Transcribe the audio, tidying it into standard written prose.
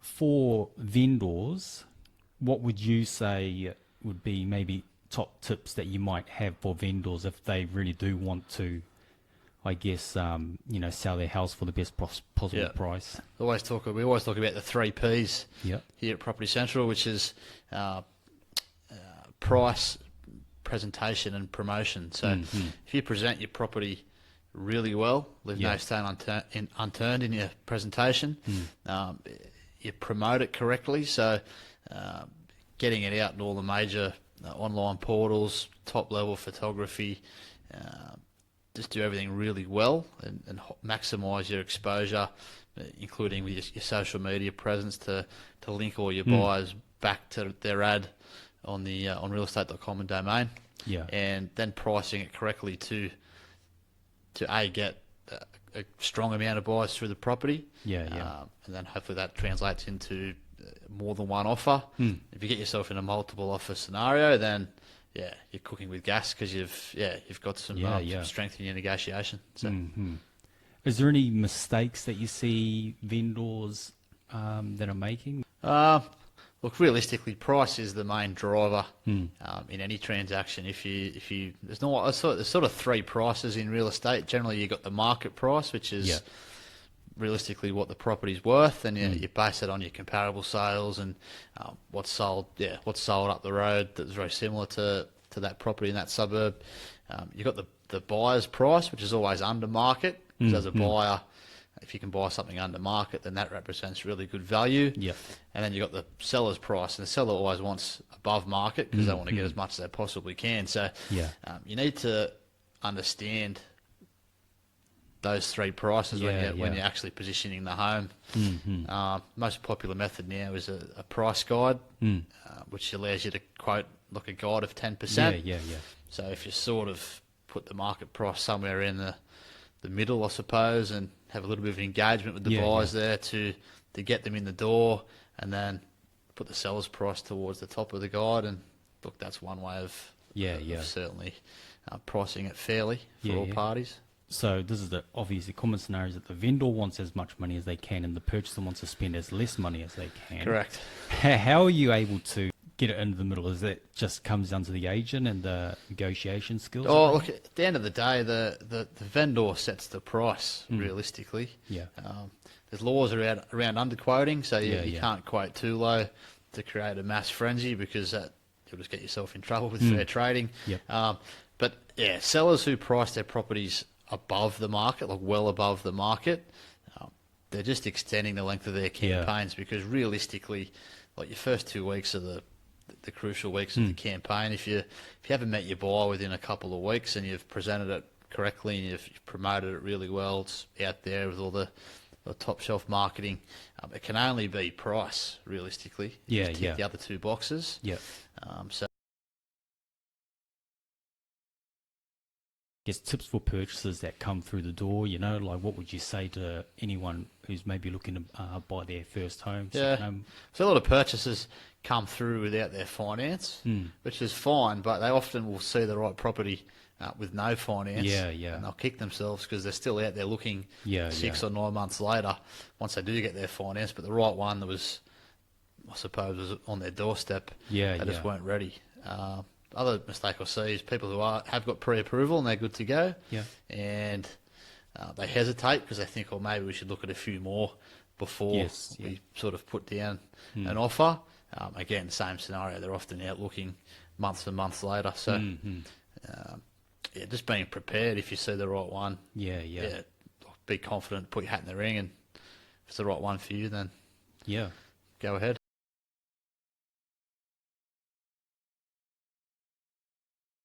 for vendors, what would you say would be maybe top tips that you might have for vendors if they really do want to, I guess, sell their house for the best possible Yeah. price? We always talk about the three P's Yep. here at Property Central, which is price, presentation, and promotion. So if you present your property really well, leave no stone unturned in your presentation, you promote it correctly, so getting it out in all the major online portals, top level photography, just do everything really well and maximise your exposure, including with your social media presence to link all your buyers back to their ad on the on realestate.com and domain. Yeah. And then pricing it correctly to get a strong amount of buyers through the property. Yeah. And then hopefully that translates into more than one offer. If you get yourself in a multiple offer scenario, then you're cooking with gas because you've got some strength in your negotiation. So Is there any mistakes that you see vendors that are making? Look, realistically, price is the main driver in any transaction. There's sort of three prices in real estate. Generally, you've got the market price, which is realistically what the property's worth, and you base it on your comparable sales and what's sold up the road that's very similar to that property in that suburb. You've got the buyer's price, which is always under market, because as a buyer, if you can buy something under market, then that represents really good value. Yeah. And then you've got the seller's price, and the seller always wants above market because they want to get as much as they possibly can. So you need to understand those three prices when you're actually positioning the home. Most popular method now is a price guide, which allows you to quote like a guide of 10%. Yeah. So if you sort of put the market price somewhere in the middle, I suppose, and have a little bit of engagement with the buyers there to get them in the door, and then put the seller's price towards the top of the guide. And look, that's one way of certainly pricing it fairly for all parties. So this is the obviously common scenario, is that the vendor wants as much money as they can and the purchaser wants to spend as less money as they can. Correct. How are you able to get it into the middle? Is that just comes down to the agent and the negotiation skills? Oh, look, at the end of the day, the vendor sets the price, realistically. Yeah. There's laws around underquoting, so you can't quote too low to create a mass frenzy, because you'll just get yourself in trouble with fair trading. Yep. But sellers who price their properties above the market, like well above the market, they're just extending the length of their campaigns, because realistically, like your first 2 weeks are the crucial weeks of the campaign. If you haven't met your buyer within a couple of weeks and you've presented it correctly and you've promoted it really well, it's out there with all the top shelf marketing, it can only be price, realistically. You just tick the other two boxes. Yeah. So Guess tips for purchasers that come through the door, like what would you say to anyone who's maybe looking to buy their first home? So a lot of purchasers come through without their finance, which is fine, but they often will see the right property with no finance. And they'll kick themselves because they're still out there looking 6 or 9 months later once they do get their finance, but the right one that was, I suppose, was on their doorstep, they just weren't ready. Other mistake I see is people who have got pre-approval and they're good to go, and they hesitate because they think, maybe we should look at a few more before we sort of put down an offer. Again, same scenario. They're often out looking months and months later. So, just being prepared if you see the right one. Be confident, put your hat in the ring, and if it's the right one for you, then go ahead.